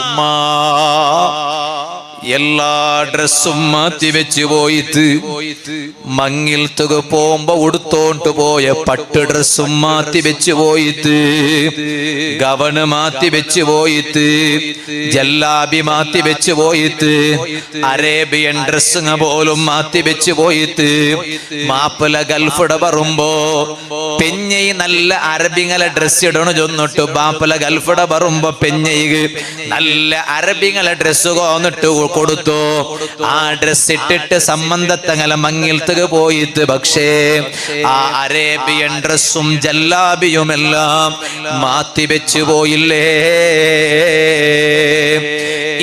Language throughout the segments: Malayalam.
ഉമ്മാ എല്ലാ ഡ്രസ്സും മാറ്റി വെച്ച് പോയിട്ട് മങ്ങിൽത്തുക പോകുമ്പോ ഉടുത്തോണ്ട് പോയ പട്ട് ഡ്രസ്സും മാറ്റി വെച്ച് പോയിട്ട് ഗവണ് മാറ്റി വെച്ച് പോയിട്ട് ജല്ലാബി മാറ്റി വെച്ച് പോയിട്ട് അറേബ്യൻ ഡ്രസ്സുങ്ങ പോലും മാറ്റി വെച്ച് പോയിട്ട് മാപ്പിള ഗൾഫിടെ പറയുമ്പോ പെഞ്ഞൈ നല്ല അറബിങ്ങളെ ഡ്രസ് ഇടണു ചൊന്നിട്ട് മാപ്പിള ഗൾഫിടെ പറയുമ്പോ പെഞ്ഞൈ നല്ല അറബിങ്ങളെ ഡ്രസ്സ് കോന്നിട്ട് കൊടുത്തു. ആ ഡ്രസ് ഇട്ടിട്ട് സംബന്ധത്തങ്ങളെ മങ്ങിൽത്തുക പോയിട്ട് പക്ഷേ ആ അറേബ്യൻ ഡ്രസ്സും ജല്ലാബിയുമെല്ലാം മാറ്റി വെച്ചു പോയില്ലേ?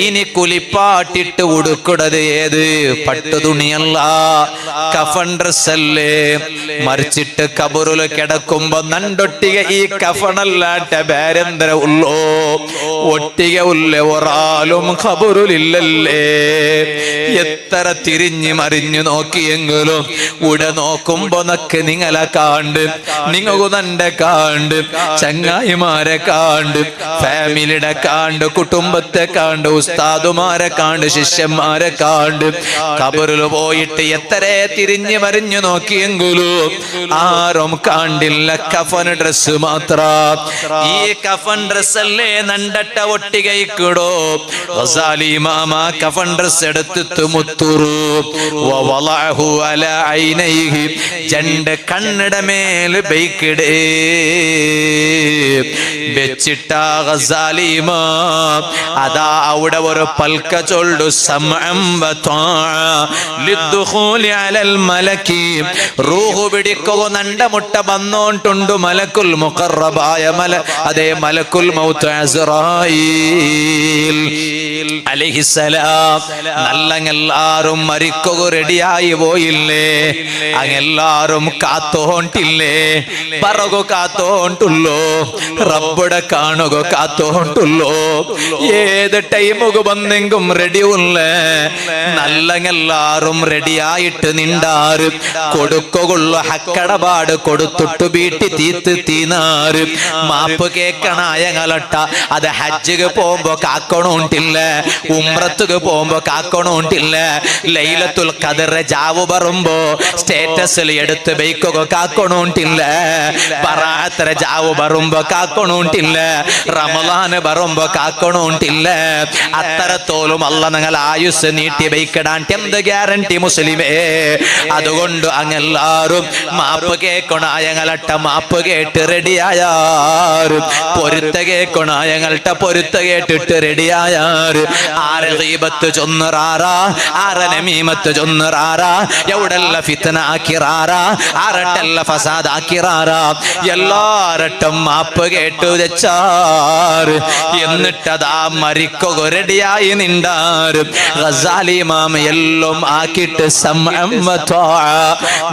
ഇനി കുലിപ്പാട്ടിട്ട് ഉടുക്കുന്നത് ഏത്? പട്ടുതുണിയല്ല, കഫൻ ഡ്രസ്സല്ലേ. മറിച്ചിട്ട് കബറിൽ കിടക്കുമ്പോ നണ്ടൊട്ടിക ഈ കഫണല്ലാട്ട വേരെന്തര ഉള്ളോ? ഒട്ടിക ഉള്ള ഒരാളും ഖബറിലില്ലല്ലേ? എത്ര തിരിഞ്ഞു മറിഞ്ഞു നോക്കിയെങ്കിലും ഉട നോക്കുമ്പോ നക്ക് നിങ്ങളെ കാണ്ട്, നിങ്ങൾക്കു നന്റെ കാണ്ട്, ചങ്ങായിമാരെ കാണ്ട്, ഫാമിലിയുടെ കാണ്ട്, കുടുംബത്തെ കാണ്ട്, ഉസ്താദുമാരെ കാണ്ട്, ശിഷ്യന്മാരെ കാണ്ട്. ഖബറിൽ പോയിട്ട് എത്ര തിരിഞ്ഞു മറിഞ്ഞു നോക്കിയെങ്കിലും ആരും കാണ്ടില്ല, കഫൻ ഡ്രസ് മാത്ര. ഈ കഫൻ ഡ്രസ് അല്ലേ നണ്ടട്ട ഒട്ടികയിക്കിടോ? ഗസാലി മാമ കഫൻ ഡ്രസ് എടുത്തിട്ട് മുത്തുറു വവളഅഹു അലാ ഐനൈഹി, രണ്ട് കണ്ണിടെ മേൽ ബൈക്കിടേ വെച്ചിട്ടാ ഗസാലി ഇമാം അതാ അവിടെ ഒരു പൽക്ക ചൊല്ലു സമഅം വതആ ലിദ്ദുഖൂലി അലൽ മലക്കി. റൂഹ് പിടിക്കുക നണ്ട മുട്ട വന്നോണ്ടുണ്ട് മലക്കുൽ മുഖറബായ അതേ മലക്കുൽ മൗത്ത് അസ്റായീൽ അലൈഹിസ്സലാം. നല്ലങ്ങെല്ലാരും മരിക്കുക റെഡിയായി പോയില്ലേ? അങ്ങെല്ലാരും കാത്തോണ്ടില്ലേ? പറകു കാത്തോണ്ടുള്ളോ? റബ്ബുടെ കാണുക കാത്തോണ്ടുള്ളോ? ഏത് ടൈമുക വന്നെങ്കും റെഡി ഉള്ളേ? നല്ലങ്ങെല്ലാരും റെഡിയായിട്ട് നിണ്ടാറ് കൊടുക്കുള്ള ഹക്കടപാട് കൊടുത്തിട്ട് വീട്ടി തീത്ത് തീനാറ്. മാപ്പ് കേക്കണായങ്ങളട്ട അത് ഹജ്ജുക പോകുമ്പോ കാക്കണോണ്ടില്ല, ഉംറത്തുക പോകുമ്പോ കാക്കണോണ്ടില്ല, ലൈലത്തുൽ ഖദർ ജാവു പറയുമ്പോ സ്റ്റേറ്റസിൽ എടുത്ത് ബൈക്കുക കാക്കണോണ്ടില്ല, ബറാഅത്ത് ജാവു പറയുമ്പോ കാക്കണോണ്ടില്ല, റമളാൻ പറയുമ്പോ കാക്കണോണ്ടില്ല. അത്തരത്തോലും അല്ല നിങ്ങൾ ആയുസ് നീട്ടി ബൈക്കിടാൻ എന്ത് ഗ്യാരണ്ടി മുസ്ലിമേ? അതുകൊണ്ട് അങ്ങെല്ലാരും മാപ്പ് കേക്കണായങ്ങളട്ട മാപ്പ് കേട്ട് റെഡിയായാറ്, പൊരുത്ത കേക്കണായങ്ങളട്ട പൊരുത്ത കേട്ടിട്ട് റെഡിയായാറ്. ആരെ ഗീബത്ത് ചൊന്നറാറാ, ആരെ നമീമത്ത് ചൊന്നറാറാ, എവിടെല്ല ഫിത്ന ആക്കിറാറാ, ആരട്ടല്ല ഫസാദ് ആക്കിറാറാ, എല്ലാരട്ടും മാപ്പ് കേട്ടു വെച്ചാറ്. എന്നിട്ടതാ മരിക്കുക റെഡിയായി നിണ്ടാറ്. ഗസാലി ഇമാം എല്ലാം ആക്കിയിട്ട് സമഅം വതആ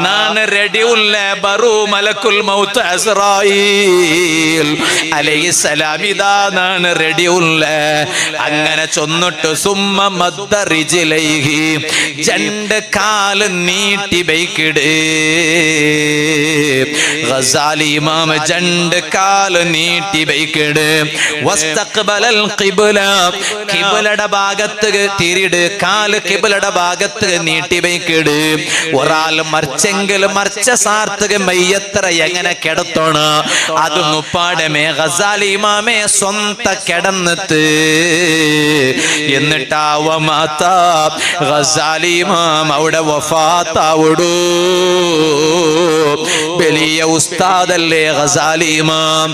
ഞാൻ റെഡി ഉള്ള ബറു മലക്കുൽ മൗത്ത് അസ്റായീൽ അലൈഹിസ്സലാം ഇതാ ഞാൻ റെഡി ഉള്ള. അങ്ങനെ ചൊന്നിട്ട് സുമ്മ മദ്ദ റിജ്ലൈഹി, രണ്ട് കാല് നീട്ടി ബൈക്കിടേ. ഗസാലി ഇമാം രണ്ട് കാല് നീട്ടി ബൈക്കിടേ. വസ്തഖ്ബലൽ ഖിബ്ല, ഖിബ്ലയുടെ ഭാഗത്ത് തിരിട്, കാല് ഖിബ്ലയുടെ ഭാഗത്ത് നീട്ടി ബൈക്കിട്. ഒരാൾ മറിച്ചെങ്കിൽ മറിച്ച സാർത്തുക മയ്യത്ര എങ്ങനെ കിടത്തോണ അത് മുപ്പാടമേ ഗസാലി ഇമാമേ സ്വന്ത കിടന്നിട്ട്. എന്നിട്ടാവ മാത്ത ഗസാലി ഇമാം അവിടെ വഫാത്താവിടൂ. വലിയ ഉസ്താദല്ലേ ഗസാലി ഇമാം.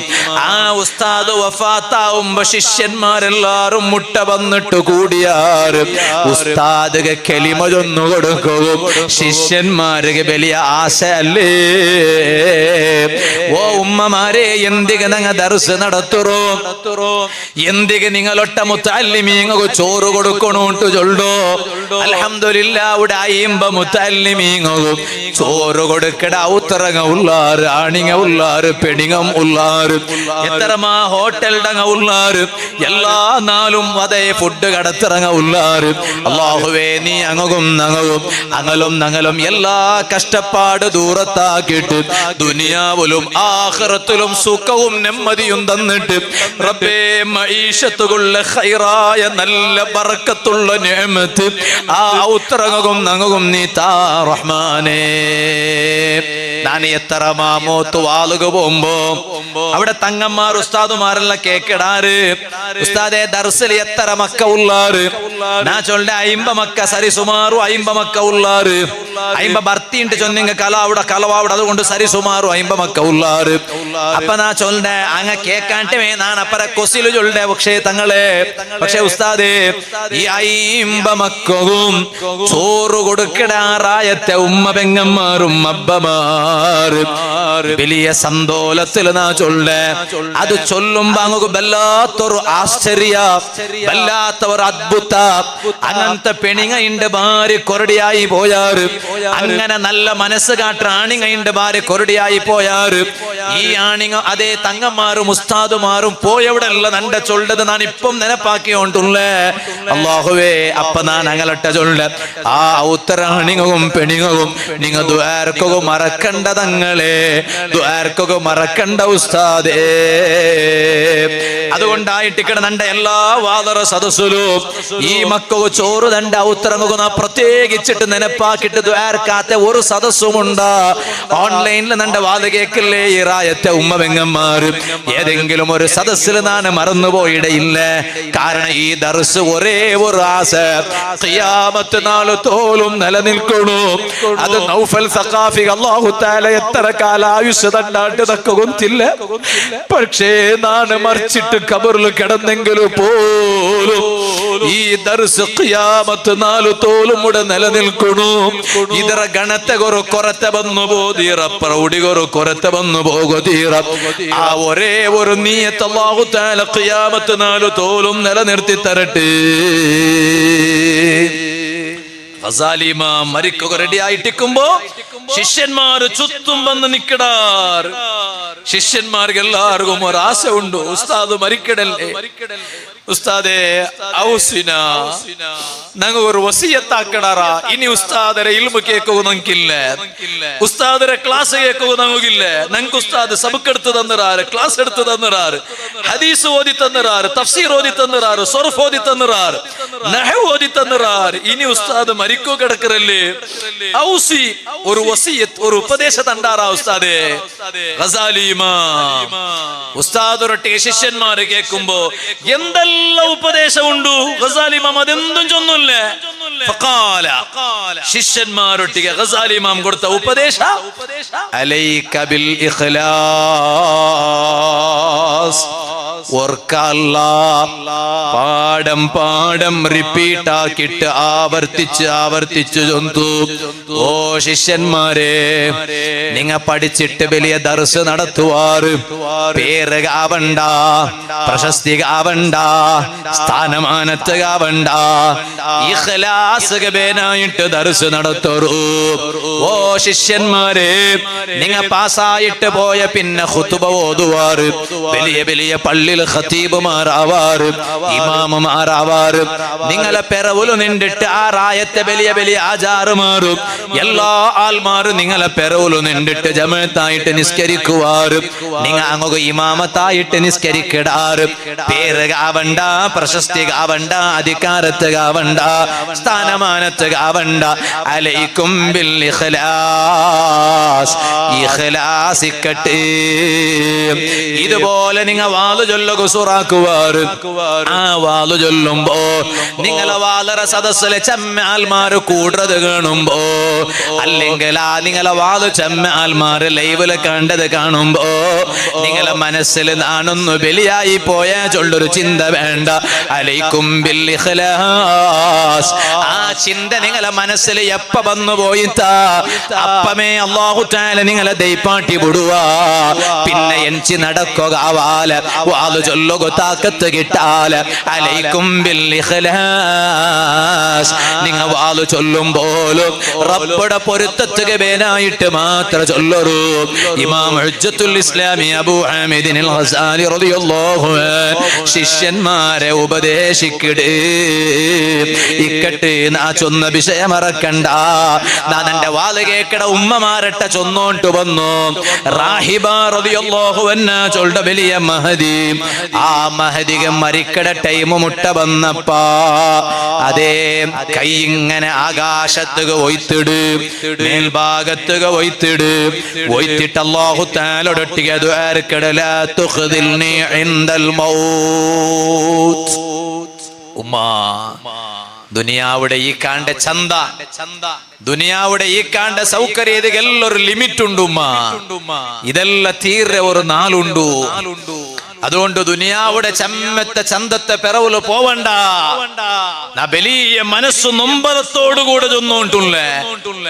ആ ഉസ്താദ് വഫാത്താവുമ്പോ ശിഷ്യന്മാരെല്ലാരും മുട്ട വന്നിട്ട് കൂടിയാറ്. ഉസ്താദ് കലിമ ചൊന്നു കൊടുക്കും, ശിഷ്യന്മാർക്ക് വലിയ ആശ അല്ലേ? ഓ ഉമ്മമാരെ, എന്തിക നിങ്ങൾ ദർസ് നടത്തുറോ? എന്തിക നിങ്ങളൊട്ട മുത്തല്ലിമീങ്ങൾക്ക് ചോറ് കൊടുക്കണോട്ട് ചൊല്ലോ. അൽഹംദുലില്ലാ ഇവിടെ അയിമ്പ മുത്തല്ലിമീങ്ങും ചോറ് കൊടുക്കട ഔത്തറങ്ങ ഉള്ളാറ് ആണിങ്ങ ഉള്ളാറ് പെണിങ്ങം ഉള്ളാറ് എത്രമാ ഹോട്ടൽടങ്ങ ഉള്ളാറ് എല്ലാ നാളും അതേ ഫുഡ് കടത്തിറങ്ങ ഉള്ളാറ്. അല്ലാഹുവേ നീ അങ്ങും ഞങ്ങളും എല്ലാ കഷ്ടപ്പാട് ദൂരത്താക്കിയിട്ട് ദുനിയാവിലും ആഖിറത്തിലും സുഖവും നെമ്മതിയും തന്നിട്ട് റബ്ബേ മഈശത്തുള്ള ഖൈറായ നല്ല ബർക്കത്തുള്ള നിഅമത്ത് ആ ഔത്രങ്ങും ഞങ്ങും നീ താ റഹ്മാനേ. ഞാൻ എത്ര മാമോത്ത് വാളുക പോകുമ്പോ അവിടെ തങ്ങന്മാർ ഉസ്താദുമാരെല്ലാം കേക്കിടാറ്. ഉസ്താദെ ദർസിൽ എത്ര മക്ക ഉള്ളാറ്? ഞാൻ ചൊല്ല 50 മക്ക സരി സുമാറു 50 മക്ക ഉള്ളാറ്. 50 ഭർത്തിണ്ട് ചൊന്നിങ്ങ കലവാവിടെ അതുകൊണ്ട് സരി സുമാറു 50 മക്ക ഉള്ളാറ്. അപ്പൊ ഞാൻ ചൊല്ലേ അങ്ങ കേക്കാണ്ടേ ഞാൻ അപ്പറ കൊസില് ചൊല്ലേ പക്ഷേ ഉസ്താദേ ഈ 50 മക്കവും ചോറ് കൊടുക്കിടാറായത്തെ ഉമ്മ പെങ്ങന്മാരും അബ്ബമാർ വലിയ സന്തോലത്തിൽ നാ ചൊല്ലേ. അത് ചൊല്ലുമ്പോ അങ്ങ് വല്ലാത്തൊരു ആശ്ചര്യ വല്ലാത്ത ഒരു അദ്ഭുത. അങ്ങനത്തെ പെണിങ്ങയിന്റെ ഭാര്യ കൊരടിയായി പോയാറ്. അങ്ങനെ നല്ല മനസ്സ് കാട്ട ആണിങ്ങയിന്റെ ഭാര്യ കൊരടിയായി പോയാറ്. ഈ ആണിങ്ങ അതേ തങ്ങന്മാരും ഉസ്താദുമാരും പോയവിടെല്ല നന്റെ ചൊല്ലത് ഞാൻ ഇപ്പം നെനപ്പാക്കിയോണ്ടുള്ളേ. അല്ലാഹുവേ അപ്പ ഞാൻ അങ്ങലട്ട ചൊല്ല ആ ഔത്തരാണിങ്ങും പെണിങ്ങും നിങ്ങ ദ്വാർക്കും മറക്കണ്ട തങ്ങളെ ദ്വാർക്കും മറക്കണ്ട ഉസ്താദേ. അതുകൊണ്ടായിട്ട് നന്റെ എല്ലാ വാദറ സദസ്സിലും ഈ മക്കൾക്ക് ചോറ് തന്റെ ഔത്തറങ്ങുന്ന പ്രത്യേകിച്ചിട്ട് നെനപ്പാക്കിട്ട് ദ്വാർക്കാത്ത ഒരു സദസ്സുമുണ്ട്. ഓൺലൈനിൽ നന്റെ വാദ കേക്കില്ലേ ഈ റായത്തെ ഉമ്മ പെങ്ങന്മാർ ഏതെങ്കിലും ഒരു സദസ്സിൽ ഞാൻ മറന്നുപോയിടയില്ല. കാരണം ഈ ദർസ് ഒരേ ഒരു ആശ ഖിയാമത്ത് നാൾ തോലും നിലനിൽക്കണു. അത് നൗഫൽ സഖാഫി അല്ലാഹു തആല എത്ര കാല ആയുസ് തണ്ടാട്ട് തക്കൊന്നില്ല. പക്ഷേ ഞാൻ മരിച്ചിട്ട് ഖബറിൽ കിടന്നെങ്കിലും പോലും ഈ ദർസ് ഖിയാമത്ത് നാൾ തോലും ഇവിടെ നിലനിൽക്കണു. ಇದರ ಗಣತೆಗೊರು ಕೊರತೆ ಬಂದು ಬೋದೀರ ಪ್ರೌಢಿಗೊರು ಕೊರತೆ ಬಂದು ಹೋಗೋದೀರ. ಆ ഒരേ ഒരു നിയത്ത് അല്ലാഹു തആല ഖിയാമത്ത് നാൾ തോലും നിലനിർത്തി തരട്ടെ. ഗസാലി ഇമാം മരിക്കുക റെഡി ആയിട്ടിരിക്കുമ്പോ ശിഷ്യന്മാര് ചുറ്റും വന്ന് നിക്കടാർ. ശിഷ്യന്മാർക്ക് എല്ലാവർക്കും ഒരു ആശ ഉണ്ട്, ഉസ്താദ് മരിക്കടല്ലേ, ഉസ്താദേ ഔസിന ഞങ്ങൾ ഒരു വസിയത്താക്കടാറാ. ഇനി ഉസ്താദരെ ഇൽമു കേൾക്കുക നമുക്കില്ല, ഉസ്താദരെ ക്ലാസ് കേൾക്കുക നമുക്കില്ല. ഞങ്ങൾക്ക് ഉസ്താദ് സബക്കെടുത്ത് തന്നിറാറ്, ക്ലാസ് എടുത്ത് തന്നിറാറ്, ഹദീസ് ഓതി തന്നിറാറ്, തഫ്സീർ ഓതി തന്നിറാറ്, സർഫ് ഓതി തന്നിറാറ്, നഹ്വ് ഓതി തന്നിറാറ്. ഇനി ഉസ്താദ് മരിക്കോ കിടക്കറല്ലേ. ഔസി ഒരു വസിയത്ത് ഒരു ഉപദേശ തണ്ടാറാ ഉസ്താദേ. ഗസാലി ഇമാം ഉസ്താദൊരൊട്ടെ ശിഷ്യന്മാര് കേൾക്കുമ്പോ എന്തെല്ലാം ഉപദേശം ഉണ്ടു. ഗസാലി ഇമാം അതെന്തും ചൊന്നില്ലേ. ശിഷ്യന്മാരൊട്ടിಗೆ ഗസാലി ഇമാം കൊടുത്ത ഉപദേശ അലൈക ബിൽ ഇഖ്ലാസ്. പാഠം പാഠം റിപ്പീറ്റ് ആക്കിയിട്ട് ആവർത്തിച്ച് ചൊന്തു. ഓ ശിഷ്യന്മാരെ, നിങ്ങ പഠിച്ചിട്ട് വലിയ ദർസ് നടത്തുവാറ്, പേര് കാവണ്ട, പ്രശസ്തി കാവണ്ട, സ്ഥാനമാനത്ത് കാവണ്ട, ഇഖ്ലാസ് ഗബേനായിട്ട് ദർസ് നടത്തൂ. ഓ ശിഷ്യന്മാരെ, നിങ്ങ പാസ്സായിട്ട് പോയ പിന്നെ ഖുതുബ ഓതുവാറ്, വലിയ വലിയ പള്ളിയിൽ ഖതീബുമാരാവാറ്, ഇമാമുമാരാവാറ്. നിങ്ങളെ പെറവുല് നിന്നിട്ട് ആ റായത്തെ വലിയ വലിയ ആചാരമാറും എല്ലാ ആൾമാരും നിങ്ങളെ പെറവുല് നിന്നിട്ട് ജമാഅത്തായിട്ട് നിസ്കരിക്കുവാറ്. നിങ്ങ അങ്ങ് ഇമാമത്തായിട്ട് നിസ്കരിക്കിടാറ്. പേര് കാവണ്ട, പ്രശസ്തി കാവണ്ട, അധികാരത്ത് കാവണ്ട, സ്ഥാനമാനത്ത് കാവണ്ട. അലൈക്കും ബിൽ ഇഖ്ലാസ്. ഇഖ്ലാസ് ഇക്കട്ടെ. ഇതുപോലെ നിങ്ങൾ വാള് ചൊല്ലുക സുറാക്കുവാറ്. ആ വാള് ചൊല്ലുമ്പോ നിങ്ങളെ വാളറ സദസ്സിലെ ചെമ്മാൽമാര് കൂടത് കാണുമ്പോ, അല്ലെങ്കിൽ ആ നിങ്ങളെ വാള് ചെമ്മാൽമാര് ലൈവില് കണ്ടത് കാണുമ്പോ നിങ്ങളെ മനസ്സിൽ നാണൊന്നു ബലിയായി പോയ ചൊല്ലൊരു ചിന്ത വേണ്ട. അലൈക്കും ബിൽ ഇഖ്ലാസ്. ആ ചിന്ത നിങ്ങളെ മനസ്സിൽ എപ്പ വന്നു പോയിത്താ അപ്പമേ അല്ലാഹു തആല നിങ്ങളെ ദൈപ്പാട്ടി വിടുവാ. പിന്നെ എൻചി നടക്കുക വാല വാള വാല് ചൊല്ലുക താക്കത്ത് കിട്ടാൽ അലൈക്കും ബിൽ ഇഖ്ലാസ്. നിങ്ങൾ വാല് ചൊല്ലുമ്പോലും റബ്ബുടെ പൊരുത്തത്തുക വേനായിട്ട് മാത്രം ചൊല്ലറൂ. ഇമാം ഹുജ്ജത്തുൽ ഇസ്ലാമി അബൂ ഹമീദ് അൽ ഗസാലി റളിയല്ലാഹു അൻഹു ശിഷ്യന്മാരെ ഉപദേശിക്കടേ ഇക്കട്ടെ നാ ചൊന്ന വിഷയം മറക്കണ്ട. ഞാൻ എന്റെ വാല് കേക്കട ഉമ്മമാരട്ട ചൊന്നോണ്ട് വന്നു. റാഹിബ റളിയല്ലാഹു അൻഹ ചൊല്ലുടെ വലിയ മഹദി, ആ മഹദിക മരിക്കട ടൈം മുട്ട വന്നപ്പാ അതേ കൈ ഇങ്ങനെ ആകാശത്തുക ഒയ്ത്തിട്, മേൽഭാഗത്തുക ഒയ്ത്തിട്, ഒയ്ത്തിട്ട് അല്ലാഹു തആലയോടൊട്ടിക ദുആർക്കട ലാ തുഖ്ദിൽനി ഇൻദൽ മൗത്ത്. ഉമ്മാ ദുനിയാവുടെ ഈ കാണ്ട ചന്ത, ദുനിയാവുടെ ഈ കാണ്ട സൗകര്യ ഇതിಗೆಲ್ಲൊരു ലിമിറ്റ് ഉണ്ട് ഉമ്മ. ഇതെല്ലാം തീരെ ഒരു നാളുണ്ടു. അതുകൊണ്ട് ദുനിയാവുടെ ചമ്മത്തെ ചന്തത്തെ പിറവില് പോവണ്ട. വലിയ മനസ്സു നൊമ്പരത്തോടുകൂടെ ചൊന്നോണ്ടുള്ളേ.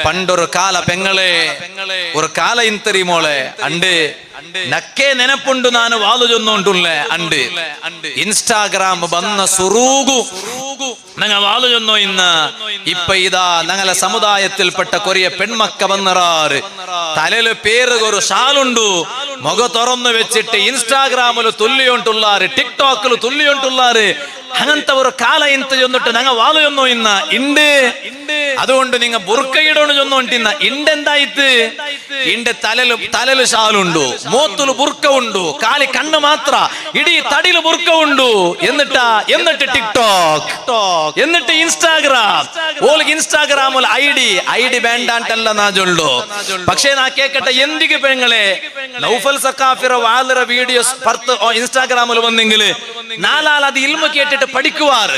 പണ്ടൊരു കാല പെങ്ങളെ, ഒരു കാല ഇന്തരി മോളെ അണ്ട് നക്കേ നെനപ്പുണ്ട് നാന് വാല് ചൊന്നോണ്ടുള്ളേ. അണ്ട് ഇൻസ്റ്റാഗ്രാം വന്ന സുറൂഗു ഞങ്ങൾ വാല് ചൊന്നോ. ഇന്ന് ഇപ്പൊ ഇതാ ഞങ്ങളെ സമുദായത്തിൽപ്പെട്ട കൊറിയ പെൺമക്ക വന്നറാറ് തലയില് പേര് ഒരു ഷാലുണ്ടു, മുഖ തുറന്നു വെച്ചിട്ട് ഇൻസ്റ്റാഗ്രാമില് തുല്ലിയോണ്ടുള്ളാറ്, ടിക്ടോക്കില് തുല്ലിയോണ്ടുള്ളാറ്. അങ്ങനത്തെ ഒരു കാല ಇಂತ ചൊന്നിട്ട് ഞങ്ങൾ വാല് ചൊന്നോ ഇന്ന ഇണ്ട്. അതുകൊണ്ട് നിങ്ങൾ ബുർക്കയിടോണ് ചൊന്നോണ്ടിന്ന ഇണ്ടെന്തായിട്ട് ഇണ്ട് തലല് ഷാലുണ്ടു, മോത്തുല് ബുർക്ക ഉണ്ടു, കാലി കണ്ണ് മാത്ര, ഇടീ തടിയില് ബുർക്ക ഉണ്ടു. എന്നിട്ട് ടിക്ടോക്ക്, എന്നിട്ട് ഇൻസ്റ്റാഗ്രാം. ഓൾക്ക് ഇൻസ്റ്റാഗ്രാമിൽ ഐഡി വേണ്ടാണ്ടല്ല നാ ചൊല്ലു. പക്ഷേ നാ കേക്കട്ടെ എന്തിക്ക് പെങ്ങളെ നൗഫൽ സഖാഫിറ വാലറ വീഡിയോസ് ഇൻസ്റ്റാഗ്രാമിൽ വന്നെങ്കിൽ നാലാൾ അത് ഇൽമ കേട്ടിട്ട് പഠിക്കുവാറ്.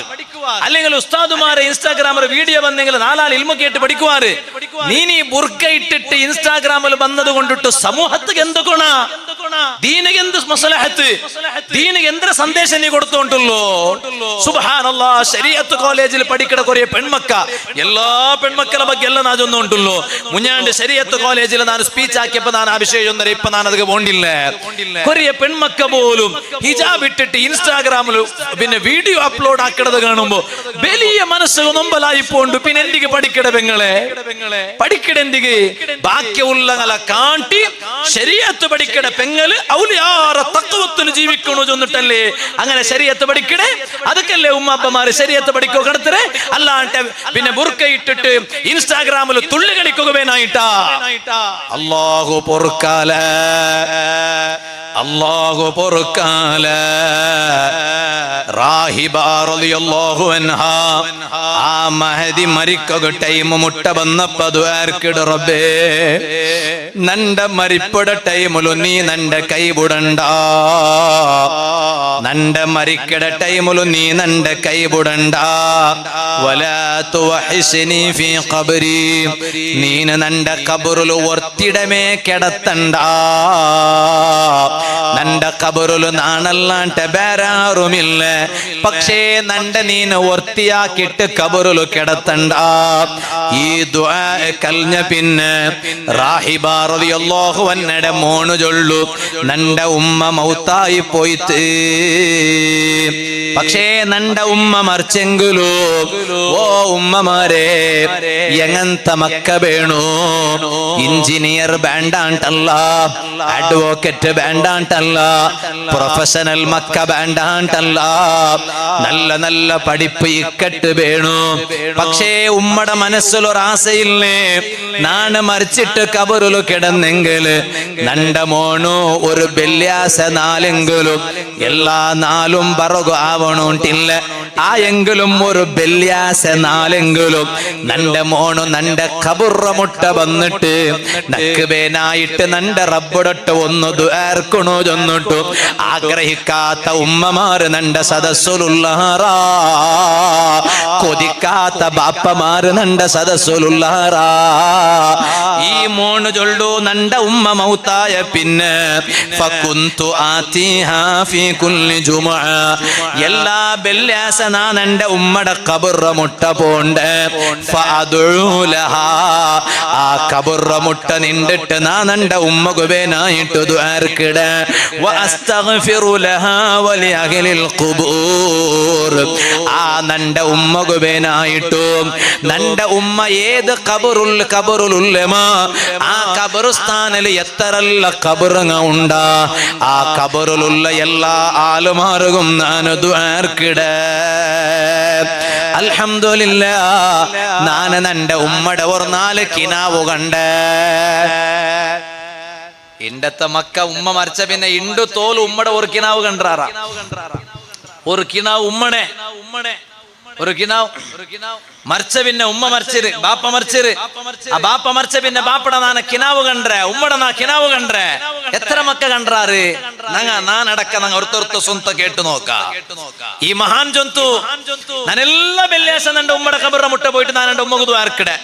അല്ലെങ്കിൽ ഉസ്താദുമാരെ ഇൻസ്റ്റാഗ്രാമിൽ വീഡിയോ വന്നെങ്കിൽ നാലാൾ ഇൽമ കേട്ട് പഠിക്കുവാറ്. നീ ബുർക്ക ഇട്ടിട്ട് ഇൻസ്റ്റാഗ്രാമിൽ വന്നത് കൊണ്ടിട്ട് സമൂഹത്തിന് എന്ത് ഗുണ, ദീനിക്ക് എന്ത് മസ്ലഹത്ത്, ദീനിക്ക് എന്ത് സന്ദേശം നീ കൊടുത്തോണ്ടുള്ളൂ. സുബ്ഹാനല്ലാഹ്, ശരീഅത്ത് കോളേജിൽ പഠിക്കണ കുറേ പെൺമക്ക, എല്ലാ പെൺമക്കളെ ಬಗ್ಗೆ ಎಲ್ಲ ನಾನು ചൊന്നുകൊണ്ടുള്ളൂ. മുഞ്ഞാണ്ട് ശരീഅത്ത് കോളേജിൽ ഞാൻ സ്പീച്ച് ആക്കിയപ്പോ ഞാൻ ആ വിഷയം ചൊന്നര. ഇപ്പൊ ഞാൻ അത് പോണ്ടില്ല. കുറേ പെൺമക്ക പോലും ഹിജാബ് ഇട്ടിട്ട് ഇൻസ്റ്റാഗ്രാമിൽ പിന്നെ വീഡിയോ അപ്ലോഡ് ആക്കണത് കാണുമ്പോ വലിയ മനസ്സ് നൊമ്പലായി പോണ്ട്. പിന്നെ എന്തിക്ക് പഠിക്കട പെങ്ങളെ, പഠിക്കട എന്തിക്ക് ബാക്കിയുള്ളങ്ങളെ കാട്ടി ശരീഅത്ത് പഠിക്കട പെങ്ങള് ഔലിയാറ തഖ്വത്തിൽ ജീവിക്കണോ ചൊന്നിട്ടല്ലേ അങ്ങനെ ശരീഅത്ത് പഠിക്കടേ. അതൊക്കെയല്ലേ ഉമ്മാപ്പമാര് ശരീഅത്ത് പഠിക്കോ കടത്തരെ. അല്ലാണ്ട് പിന്നെ ബുർക്ക ഇട്ടിട്ട് ഇൻസ്റ്റാഗ്രാമിൽ തുള്ളി കളിക്കുക വേനായിട്ടാ. അല്ലാഹു പൊറുക്കാല, അല്ലാഹു പൊറുക്കാല. റാഹിബ റളിയല്ലാഹു അൻഹാ ആ മഹദി മരിക്കുക ടൈം മുട്ട വന്നപ്പോ ദുആർക്കിട റബ്ബേ നണ്ട മരിപ്പട ടൈമിലു നീ നന്റെ കൈ ബുടണ്ട, നണ്ട മരിക്കട ടൈമിലു നീ നന്റെ കൈ ബുടണ്ട. വലാ തുവഹിസ്നി ഫീ ഖബ്രി, നീന നന്റെ ഖബറിലു ഒർത്തിടമേ കിടത്തണ്ട. നന്റെ ഖബറിലു നാണല്ലാണ്ട് വേറാരുമില്ല. പക്ഷേ നന്റെ നീന് ഒർത്തിയാക്കിട്ട് ഖബറിലു കിടത്തണ്ട. ഈ ദുആ കൽഞ്ഞ പിന്നെ റാഹിബ റളിയല്ലാഹു അൻഹയുടെ മോണു ചൊല്ലു, നന്റെ ഉമ്മ മൗത്തായി പോയിട്ട്. പക്ഷേ നന്റെ ഉമ്മ മറിച്ചെങ്കിലോ ഓ ഉമ്മമാരെ എങ്ങനത്തെ മക്ക വേണു. എഞ്ചിനീയർ വേണ്ടാണ്ടല്ല, അഡ്വക്കേറ്റ് വേണ്ടാണ്ടല്ല, പ്രൊഫഷണൽ മക്ക വേണ്ടാണ്ടല്ല, നല്ല നല്ല പഠിപ്പ് ഇക്കട്ട് വേണു. പക്ഷേ ഉമ്മയുടെ മനസ്സിലൊരാശയില്ലേ, നാണ് മരിച്ചിട്ട് കബറിൽ കിടന്നെങ്കിൽ നന്റെ മോണു ഒരു വെള്ളിയാഴ്ച നാലെങ്കിലും എല്ലാ നാലും പറകു ആവണോണ്ടില്ല. ആ എങ്കിലും ഒരു വെള്ളിയാഴ്ച നാലെങ്കിലും നന്റെ മോണു നന്റെ കബുറ മുട്ട വന്നിട്ട് നക്കുവേനായിട്ട് നന്റെ റബ്ബുടട്ട് ഒന്ന് ദുആർക്കണോ ചൊന്നിട്ടു ആഗ്രഹിക്കാത്ത ഉമ്മമാര് നന്റെ സദസ്സുലുള്ളാറാ. കൊതി വെക്കാത്ത ബാപ്പമാര് നണ്ട സദസ്സുലുള്ളാറാ. ഈ മോണ് ചൊല്ലു നണ്ട ഉമ്മ മൗത്തായ പിന്നെ ഫകുന്തു ആതിഹാ ഫീ കുല്ലി ജുമുഅ, എല്ലാ വെള്ളിയാഴ്ച ഞാൻ എന്റെ ഉമ്മയുടെ ഖബറ മുട്ട പോണ്ട്. ഫഅദഉ ലഹാ, ആ ഖബറ മുട്ട നിണ്ടിട്ട് ഞാൻ എന്റെ ഉമ്മക്ക് വേനായിട്ട് ദുആർക്കിട. വഅസ്തഗ്ഫിറു ലഹാ വലി അഹ്ലിൽ ഖുബൂർ, ആ നന്റെ ഉമ്മക്ക് വേനായിട്ടും നന്റെ ഉമ്മ ഏത് ഖബറുൽ ഉലമാ, ആ ഖബർസ്ഥാനിൽ എത്രല്ല ഖബറുങ്ങ ഉണ്ടാ, ആ ഖബറിലുള്ള എല്ലാ ആലുമാർക്കും ഞാൻ ദുആർക്കിട. അൽഹംദുലില്ലാഹ്, ഞാൻ നന്റെ ഉമ്മയുടെ ഒരു 4 കിനാവ് കണ്ട്. ഇണ്ടത്തെ മക്ക ഉമ്മ മരിച്ച പിന്നെ ഇണ്ടു തോൽ ഉമ്മയുടെ ഒരു കിനാവ് കണ്ടാറാ. ഒരു കിനാവ് ഉമ്മണെ, ഒരു കിനാവ് മരിച്ച പിന്നെ ഉമ്മ മരിച്ചത്, ബാപ്പ മരിച്ചത്. ആ ബാപ്പ മരിച്ച പിന്നെ ബാപ്പട നാന കിനാവ് കണ്ടേ, ഉമ്മടെ നാ കിനാവ് കണ്ടേ. എത്ര മക്ക കണ്ടാറ്? നാനടക്ക ഒരുത്തൊരുത്ത സ്വന്ത കേട്ടു നോക്ക. ഈ മഹാൻ ജന്തു നാനെല്ലാ വെള്ളിയാഴ്ച എന്റെ ഉമ്മയുടെ ഖബറിനെ മുട്ട പോയിട്ട് ഞാൻ എന്റെ ഉമ്മക്ക് ദ്വാർക്കിടെ.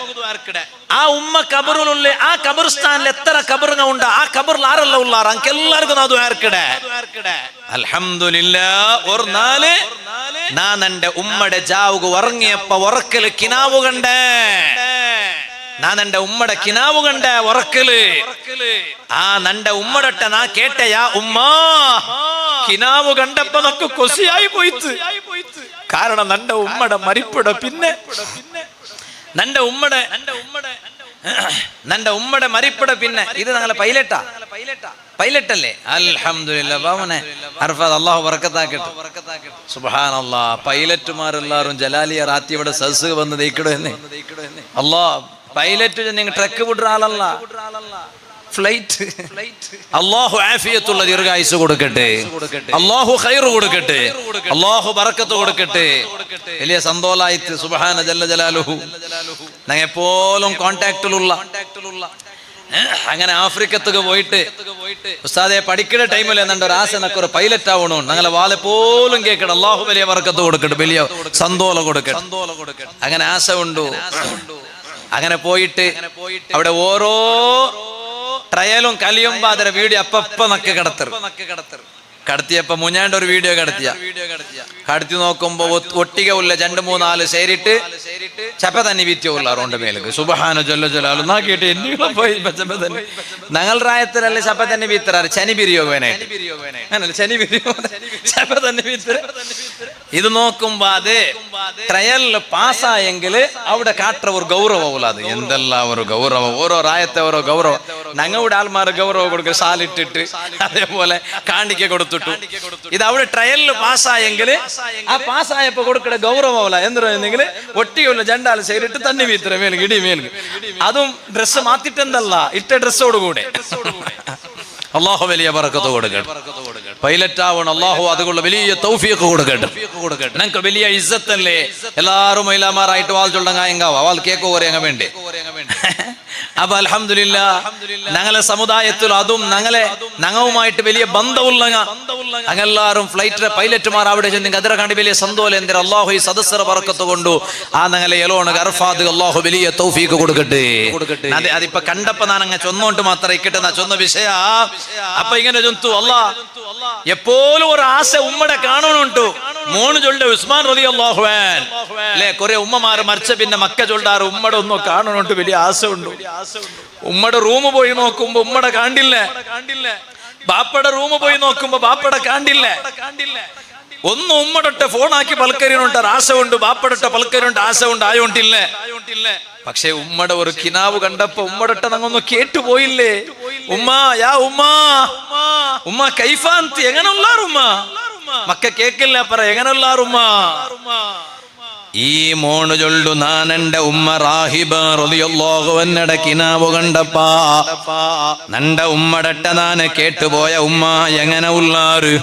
ആ ഉമ്മ ഖബറിലുള്ള ആ ഖബർസ്ഥാനിൽ എത്ര ഖബറുങ്ങ ഉണ്ട്, ആ ഖബറിൽ ആരല്ല ഉള്ളാറ് അനക്കെല്ലാവർക്കും നാ ദ്വാർക്കിടെ. അൽഹംദുലില്ലാഹ്, ഒരു 4 ഞാൻ എന്റെ ഉമ്മയുടെ ജാവുക ഉറങ്ങിയപ്പോ ഉറക്കല് കിനാവ് കണ്ടേ. ഞാൻ എന്റെ ഉമ്മയുടെ കിനാവ് കണ്ടേ ഉറക്കല്. ആ നന്റെ ഉമ്മടട്ടെ നാ കേട്ടയാ ഉമ്മ കിനാവ് കണ്ടപ്പോ നമുക്ക് കൊസിയായി പോയിത്ത്. കാരണം നന്റെ ഉമ്മയുടെ മരിപ്പിട പിന്നെ നന്റെ ഉമ്മയുടെ മരിപ്പിട പിന്നെ ഇത് ഞങ്ങളെ പൈലറ്റ് അല്ലേ? അൽഹംദുലില്ലാഹ് ബാവനെ അർഫാദ് അല്ലാഹു ബറക്കത്താക്കട്ടെ. സുബ്ഹാനല്ലാഹ്, പൈലറ്റുമാരെല്ലാരും ജലാലിയ റാത്തി ഇവിടെ സദസ് വന്ന് ദയിക്കടോ എന്ന്. അല്ലാഹ്, പൈലറ്റ് നിങ്ങൾ ട്രക്ക് വിടുന്ന ആളല്ല, ഫ്ലൈറ്റ്. അല്ലാഹു ആഫിയത്തുള്ള ദീർഘായുസ് കൊടുക്കട്ടെ, അല്ലാഹു ഖൈർ കൊടുക്കട്ടെ, അല്ലാഹു ബറക്കത്ത് കൊടുക്കട്ടെ. വലിയ സന്തോഷായിട്ട് സുബ്ഹാന ജല്ല ജലാലുഹു ഞങ്ങൾ എപ്പോഴും കോണ്ടാക്റ്റിലുള്ള. അങ്ങനെ ആഫ്രിക്കത്തൊക്കെ പോയിട്ട് ഉസ്താദെ പഠിക്കുന്ന ടൈമിൽ എന്നുണ്ട് ഒരു ആശ നക്കൊരു പൈലറ്റ് ആവണോ, ഞങ്ങളെ വാലെ പോലും കേൾക്കണം. അല്ലാഹു വലിയ ബറക്കത്ത് കൊടുക്കട്ടെ, വലിയ സന്തോഷം കൊടുക്കട്ടെ. അങ്ങനെ ആശ ഉണ്ടു. അങ്ങനെ പോയിട്ട് അവിടെ ഓരോ ട്രയലും കലിയുമ്പോ അതിന്റെ വീഡിയോ അപ്പ നക്ക് കടത്തിയപ്പോ മുഞ്ഞാണ്ട് ഒരു വീഡിയോ കടത്തി നോക്കുമ്പോ ഒട്ടിക ഉള്ള 2-3-4 സേരിട്ട് ചപ്പ തന്നെ വീറ്റിയുള്ള റോണ്ട് മേലേക്ക്. സുബ്ഹാന ജല്ല ജലാലു നാക്കിയിട്ട് പോയി ഞങ്ങൾ റായത്തിലല്ലേ ചപ്പ തന്നെ വീത്തറാറ് ചനി ബിരിയോഗനായിട്ട് ചനി ബിരിയോ ചപ്പ തന്നെ വീത്തര. ഇത് നോക്കുമ്പോ അത് ട്രയലിൽ പാസ്സായെങ്കിൽ അവിടെ കാട്ട ഒരു ഗൗരവമില്ല. അത് എന്തെല്ലാം ഒരു ഗൗരവം, ഓരോ റായത്തെ ഓരോ ഗൗരവം. ഞങ്ങളുടെ ആൾമാർ ഗൗരവം കൊടുക്കുക, സാലിട്ടിട്ട് അതേപോലെ കാണിക്ക കൊടുത്തിട്ടു. ഇത് അവിടെ ട്രയലിൽ പാസ്സായെങ്കിൽ ആ പാസ്സായപ്പോ കൊടുക്കണ ഗൗരവമില്ല. എന്തെങ്കിൽ ഒട്ടിയുള്ള ജണ്ടാല് സൈഡിട്ട് തന്നെ വീത്തര മേൽക്ക് ഇടി മേൽക്ക്. അതും ഡ്രസ്സ് മാറ്റിട്ടെന്തല്ല, ഇട്ട ഡ്രസ്സോടുകൂടെ. അല്ലാഹു വലിയ ബറക്കത്ത് കൊടുക്കട്ടെ. പൈലറ്റ് ആവണം, അല്ലാഹു അതുകൊണ്ട് വലിയ തൗഫീഖ് കൊടുക്കട്ടെ. ഞങ്ങൾക്ക് വലിയ ഇസ്സത്തല്ലേ എല്ലാരും മൈലാമാറായിട്ട് വാൾ ചൊല്ലങ്ങായങ്കാവ വാൾ കേക്ക് കുറയങ്ങ വേണ്ടേ. അപ്പൊ അൽഹംദുലില്ലാഹ് ഞങ്ങളെ സമുദായത്തിൽ അതും ഞങ്ങളുമായിട്ട് വലിയ ബന്ധമുള്ള ഞങ്ങളെല്ലാരും ഫ്ലൈറ്റിലെ പൈലറ്റുമാർ അവിടെ ചെന്ന് അതിരെ കണ്ട് വലിയ സന്തോഷം. എന്തിനാ അല്ലാഹു ഈ സദസ്സറ ബറക്കത്ത് കൊണ്ടു ആ ഞങ്ങളെ എലോണ് അർഫാദ് അല്ലാഹു വലിയ തൗഫീഖ് കൊടുക്കട്ടെ. അതിപ്പോ കണ്ടപ്പോ ഞാൻ അങ്ങ് ചൊന്നോണ്ട് മാത്രം ഇക്കട്ടെ ചൊന്ന വിഷയ. അപ്പൊ ഇങ്ങനെ ചൊന്തു അല്ലാ എപ്പോഴും ഒരു ആശ ഉമ്മടെ കാണുന്നുണ്ടു. മോണ് ചൊല്ല ഉസ്മാൻ റളിയല്ലാഹു അൻഹു അല്ലേ, കുറെ ഉമ്മമാര് മരിച്ച പിന്നെ മക്ക ചൊല്ലാറ് ഉമ്മടെ ഒന്നും കാണുന്നുണ്ട്, വലിയ ആശ ഉണ്ട്. ഉമ്മടെ റൂം പോയി നോക്കുമ്പോ ഉമ്മടെ കാണ്ടില്ല, ബാപ്പയുടെ റൂം പോയി നോക്കുമ്പോ ബാപ്പയുടെ കാണ്ടില്ല. ഒന്നും ഉമ്മടൊട്ട ഫോണാക്കി പൽക്കരിയുണ്ട് ആശ ഉണ്ട്, ബാപ്പടൊട്ട പൽക്കരിയുണ്ട് ആശ ഉണ്ട്, ആയോണ്ടില്ല. പക്ഷെ ഉമ്മടെ ഒരു കിനാവ് കണ്ടപ്പോ ഉമ്മടൊട്ട ഞങ്ങൊന്ന് കേട്ടുപോയില്ലേ. ഉമ്മ യാ ഉമ്മ ഉമ്മ കൈഫാന്തി എങ്ങനെ ഉള്ളാറുമ്മ മക്ക കേക്കില്ല പറ എങ്ങനെ ഉള്ളാറുമ്മ. ഈ മോണ് ചൊല്ലു നാനെന്റെ ഉമ്മ റാഹിബ റളിയല്ലാഹു അൻഹയുടെ കിനാവ് കണ്ടപ്പാ നന്റെ ഉമ്മടട്ട നാന് കേട്ടുപോയ ഉമ്മ എങ്ങനെ ഉള്ളാറ്.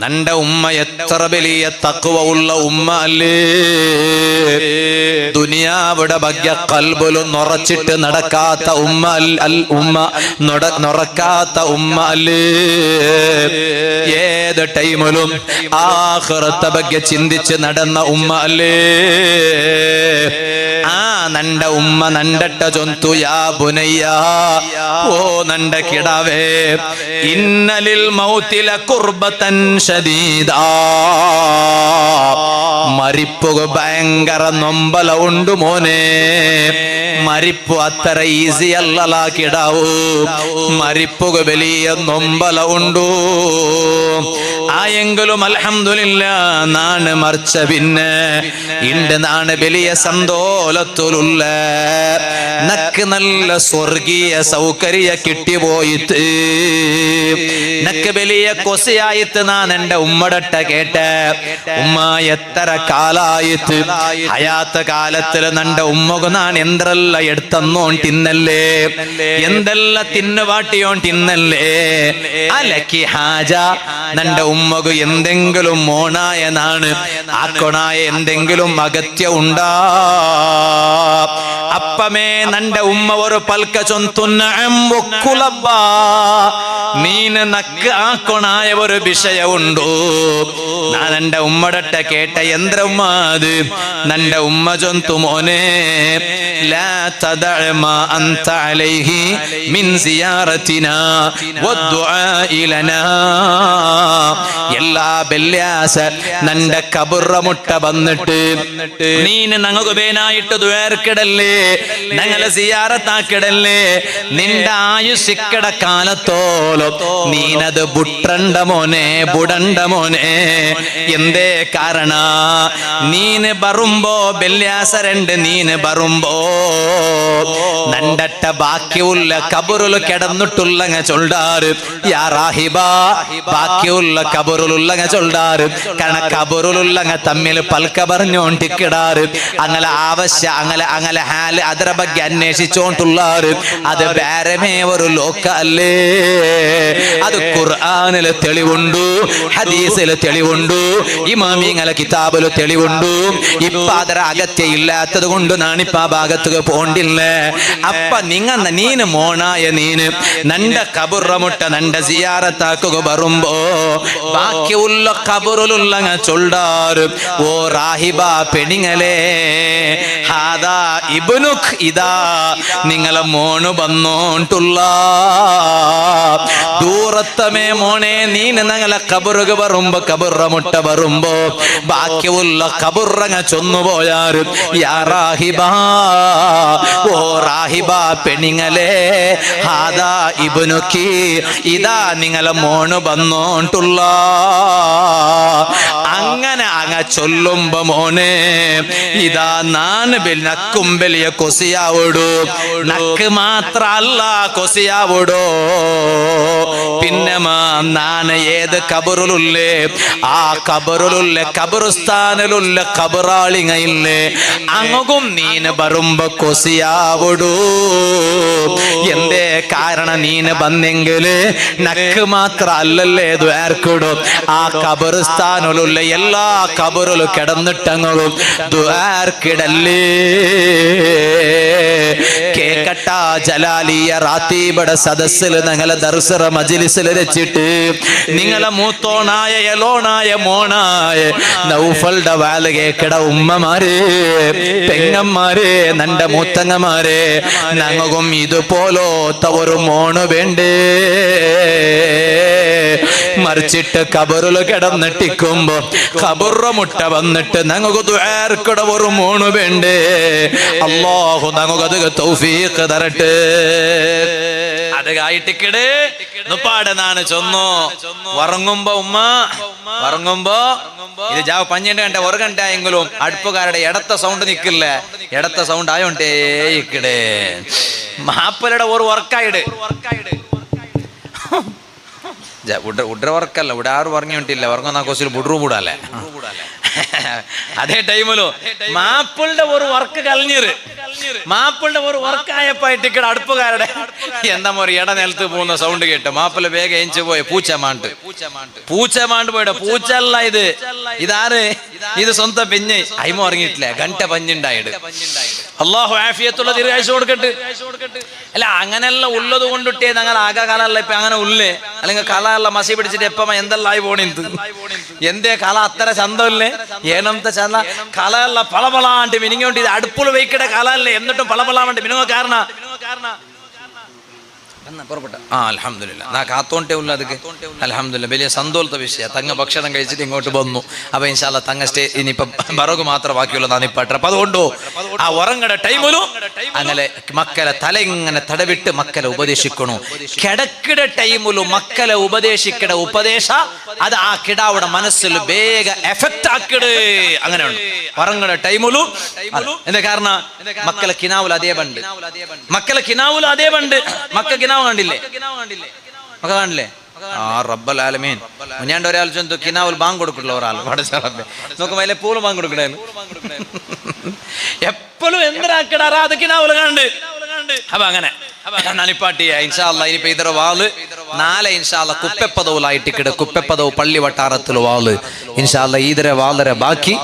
നന്റെ ഉമ്മ എത്ര വലിയ തഖ്വ ഉള്ള ഉമ്മ അല്ലേ. ദുനിയാവിടെ ഭാഗ്യ കൽബിലും നിറച്ചിട്ട് നടക്കാത്ത ഉമ്മ ഉമ്മ നിറക്കാത്ത ഉമ്മ അല്ലേ. ഏത് ടൈമിലും ആഖിറത്തെ ഭാഗ്യ ചിന്തിച്ച് നടന്ന ഉമ്മ അല്ലേ. ആ നന്റെ ഉമ്മ നണ്ടട്ട ചൊന്തു യാ ബുനയ്യ, ഓ നന്റെ കിടാവേ, ഇന്നലിൽ മൗതില ഖുർബതൻ ശദീദാ, മരിപ്പുക ഭയങ്കര നൊമ്പല ഉണ്ട് മോനെ. മരിപ്പു അത്ര ഈസി അല്ലല കിടാവൂ, മരിപ്പുക വലിയ നൊമ്പല ഉണ്ടു. ആയെങ്കിലും അൽഹംദുലില്ലാ നാണ് മറിച്ച പിന്നെ ഇണ്ട് നാണ് വലിയ സന്തോലത്തിലുള്ള നക്ക് നല്ല സ്വർഗീയ സൗകര്യ കിട്ടിപ്പോയിട്ട് നക്ക് വലിയ കൊസയായിട്ട് ഞാൻ എന്റെ ഉമ്മടട്ട കേട്ട് ഉമ്മ എത്ര കാലായിട്ട് ഹയാത്ത കാലത്തിൽ നന്റെ ഉമ്മക്ക് ഞാൻ എന്തെല്ലാം എടുത്തന്നോൺ തിന്നല്ലേ, എന്തെല്ലാം തിന്നുപാട്ടിയോൺ തിന്നല്ലേ. അലക്കി ഹാജ നന്റെ ഉമ്മക്ക് എന്തെങ്കിലും മോണായ നാണ് ആക്കൊണായ എന്തെങ്കിലും അഗത്യ ഉണ്ടാ. അപ്പമേ നന്റെ ഉമ്മ ഒരു പൽക്ക ചൊന്തുന്ന നീന് നക്ക് ആക്കൊണായ ഒരു വിഷയമുണ്ടോ. ഞാൻ എന്റെ ഉമ്മടട്ട കേട്ട യന്ത്ര ഉമ്മ അത് നന്റെ ഉമ്മ ചൊന്തു മോനെ, ലാ തദഅ മാ അൻത അലൈഹി മിൻ സിയാറതിനാ വദ്ദുആഇ ലനാ. എല്ലാ വെള്ളിയാഴ്ച നന്റെ കബറ മുട്ട വന്നിട്ട് നീന് ഞങ്ങൾക്ക് വേനായിട്ട് ദ്വേർക്കിടല്ലേ, ഞങ്ങളെ സിയാറത്താക്കിടല്ലേ. നിന്റെ ആയുഷിക്കട കാലത്തോളം നീനത് ബുട്ടണ്ട മോനെ, ബുടണ്ട മോനെ. എന്തേ കാരണ, നീന് ബറുമ്പോ വെള്ളിയാഴ്ച രണ്ട് നീന് ബറുമ്പോ നണ്ടട്ട ബാക്കിയുള്ള കബറുൽ കിടന്നിട്ടുള്ളങ്ങ ചൊല്ലാറ് യാ റാഹിബ, ബാക്കിയുള്ള കബറുലുള്ളങ്ങ ചൊല്ലാറ്. കാരണം കബറുലുള്ളങ്ങ തമ്മിൽ പൽക്ക പറഞ്ഞോണ്ടിക്കിടാറ്. അങ്ങനെ ആവശ്യ അങ്ങനെ ഹാല് അതിര ಬಗ್ಗೆ അന്വേഷിച്ചോണ്ടുള്ളാറ്. അത് വേറമേ ഒരു ലോക അല്ലേ. അത് ഖുർആനിൽ തെളിവുണ്ടു, ഹദീസിൽ തെളിവുണ്ടു, ഇമാമിങ്ങളെ കിതാബിൽ തെളിവുണ്ടു. ഇപ്പൊ അതര അകത്യ ഇല്ലാത്തത് കൊണ്ട് നാണിപ്പ ആ ഭാഗത്തുക പോണ്ടില്ല. അപ്പ നീന് മോണായ നീന് നന്റെ കബുറ മുട്ട നന്റെ സിയാറത്താക്കുക വരുമ്പോ ബാക്കിയുള്ള കബറുലുള്ളങ്ങ ചൊല്ലാറ് ഓ റാഹിബ പെണിങ്ങളെ, ഹാദാ ഇബ്നുക്, ഇതാ നിങ്ങളെ മോണ് വന്നോണ്ടുള്ള ദൂരത്തമേ മോനെ. നീന് ഞങ്ങളെ കബറുക വരുമ്പോ കബുറ മുട്ട വരുമ്പോ ബാക്കിയുള്ള കബുറങ്ങ ചൊന്നുപോയാറ് യാ റാഹിബ, ഓ റാഹിബ പെണിങ്ങളെ, ഹാദാ ഇബ്നുകി, ഇതാ നിങ്ങളെ മോണ് വന്നോണ്ടുള്ള. അങ്ങനെ അങ്ങ ചൊല്ലുമ്പോ മോനെ ഇതാ നാന് നക്കും വലിയ കൊസിയാവോടു. നക്ക് മാത്ര അല്ല കൊസിയാവോടോ, പിന്നെ നാന് ഏത് കബറുലുള്ളേ ആ കബറുലുള്ള കബറുസ്ഥാനിലുള്ള കബറാളിങ്ങയില്ലേ അങ്ങും നീന് വരുമ്പോ കൊസിയാവോടു. എന്തേ കാരണം, നീന് വന്നെങ്കില് നക്ക് മാത്ര അല്ലല്ലേ ദ്വാർക്കിടും. ആ കബറുസ്ഥാനിലുള്ള എല്ലാ കബറുലും കിടന്നിട്ടങ്ങളും ദ്വാർക്കിടല്ലേ. കേക്കട്ട ജലാലിയ റാത്തീബയുടെ സദസ്സിൽ ഞങ്ങളെ ദർസറ മജ്ലിസിൽ വെച്ചിട്ട് നിങ്ങളെ മൂത്തോണായ എലോണായ മോണായ നൗഫൽടെ വാല് കേക്കട ഉമ്മമാരെ, പെങ്ങന്മാരെ, നന്റെ മൂത്തങ്ങമാരെ, ഞങ്ങൾക്കും ഇതുപോലത്തെ ഒരു മോണ് വേണ്ടേ. മറിച്ചിട്ട് കബറിൽ കിടന്നിട്ടിക്കുമ്പോ കബറ മുട്ട വന്നിട്ട് ഞങ്ങൾക്ക് ദ്വാർക്കിട ഒരു മോണ് വേണ്ടേ. അല്ലാഹു ഞങ്ങൾക്ക് തൗഫീഖ് തരട്ടെ. അത് കായിട്ടിക്കട് നുപ്പാടെന്നാണ് ചൊന്നു ഉറങ്ങുമ്പോ ഉമ്മ ഉറങ്ങുമ്പോ ഇത് ജാവ് 12 ഗಂಟೆ 1 ಗಂಟೆ ആയെങ്കിലും അടുപ്പുകാരുടെ ഇടത്ത സൗണ്ട് നിക്കില്ല. ഇടത്ത സൗണ്ട് ആയോണ്ടേ ഇക്കടെ മാപ്പലയുടെ ഒരു വർക്കായിട് ഉഡ്ര വർക്കല്ല. ഇവിടെ ആരും ഉറങ്ങിയിട്ടില്ല. ഉറങ്ങുന്ന കൊച്ചിൽ ബുഡ്രു കൂടല്ലേ. അതേ ടൈമിലോ മാപ്പിളുടെ ഒരു വർക്ക് കളഞ്ഞിര് മാപ്പിളുടെ ഒരു വർക്കായപ്പായിട്ട് ഇക്കടെ അടുപ്പുകാരുടെ എന്താ ഒരു ഇട നിലത്ത് പോകുന്ന സൗണ്ട് കേട്ട് മാപ്പിള വേഗം എഞ്ചു പോയ പൂച്ചമാണ്ട് പോയിട്ട് പൂച്ചല്ല ഇതാര് ഇത് സ്വന്തം പെഞ്ഞ് അയിമ ഉറങ്ങിയിട്ടില്ല ഗಂಟ പഞ്ഞുണ്ടായിട്ട് അള്ളാഹു ആഫിയത്തുള്ള ദീർഘായുസ്സ് കൊടുക്കട്ടെ. അല്ല അങ്ങനെല്ലാം ഉള്ളത് കൊണ്ടിട്ടേ ഞങ്ങൾ ആകെ കാലല്ല ഇപ്പൊ അങ്ങനെ ഉള്ളേ അല്ലെങ്കിൽ കലല്ല മസി പിടിച്ചിട്ട് എപ്പ എന്തെല്ലാം ആയി പോണിത് എന്തേ കല അത്ര ചന്തമില്ലേ ഏനത്തെ ചന്ത കലല്ല പളപളാണ്ട് മിനിങ്ങോണ്ട് ഇത് അടുപ്പുൾ വയ്ക്കടെ കലല്ലേ എന്നിട്ടും പളപളാണ്ട് മിനുങ്ങ കാരണ അൽഹംദുലില്ലാ നാ കാത്തോണ്ടേ ഉള്ള ಅದಕ್ಕೆ അൽഹംദുലില്ലാ വലിയ സന്തോഷದ ವಿಷಯ തങ്ങ ഭക്ഷണം കഴിച്ചിട്ട് ഇങ്ങോട്ട് വന്നു അപ്പൊ ഇൻഷാ അല്ലാഹ് തങ്ങ സ്റ്റേ ഇനിയിപ്പം ബറക് മാത്രം ബാക്കിയുള്ള നാനിപ്പട്ടെ അപ്പൊ അതുകൊണ്ടോ ആ ഉറങ്ങട ടൈമിലും അങ്ങനെ മക്കളെ തല ഇങ്ങനെ തടവിട്ട് മക്കളെ ഉപദേശിക്കണു കിടക്കിട ടൈമിലും മക്കളെ ഉപദേശിക്കട ഉപദേശ അത് ആ കിടാവുടെ മനസ്സിൽ വേഗ എഫക്ട് ആക്കിട് അങ്ങനെയുണ്ട് ഉറങ്ങട ടൈമിലും എന്താ കാരണം മക്കളെ കിനാവുൽ അതേ ബണ്ട് മക്ക കിനാവ് കണ്ടില്ലേ മക്ക കാണില്ലേ ആ റബ്ബൽ ആലമീൻ ഞാൻ ഒരാൾ ചെന്നു കിനാവുൽ ബാങ്ക് കൊടുക്കില്ല ഒരാൾ നോക്കുമ്പോ അതിലെ പൂള് ബാങ്ക് കൊടുക്കണേ എപ്പോഴും എന്തിനാക്കടാ അത് കിനാവുൽ കണ്ട് അപ്പൊ അങ്ങനെ നാനിപ്പാട്ടിയ ഇൻഷാ അല്ലാഹ് ഇനിയിപ്പോ ഇതര വാള് നാളെ ഇൻഷാ അല്ലാഹ് കുപ്പെപ്പദവുലായിട്ടിക്കട കുപ്പെപ്പദവ് പള്ളി വട്ടാരത്തിൽ വാള് ഇൻഷാ അല്ലാഹ് ഈതര വാളര ബാക്കി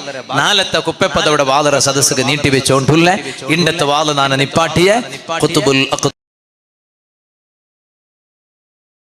നാളത്തെ കുപ്പെപ്പദവിടെ വാളര സദസ്സുക്ക് നീട്ടി വെച്ചോണ്ടുള്ള ഇണ്ടത്തെ വാള് നാന നിപ്പാട്ടിയ ഖുതുബുൽ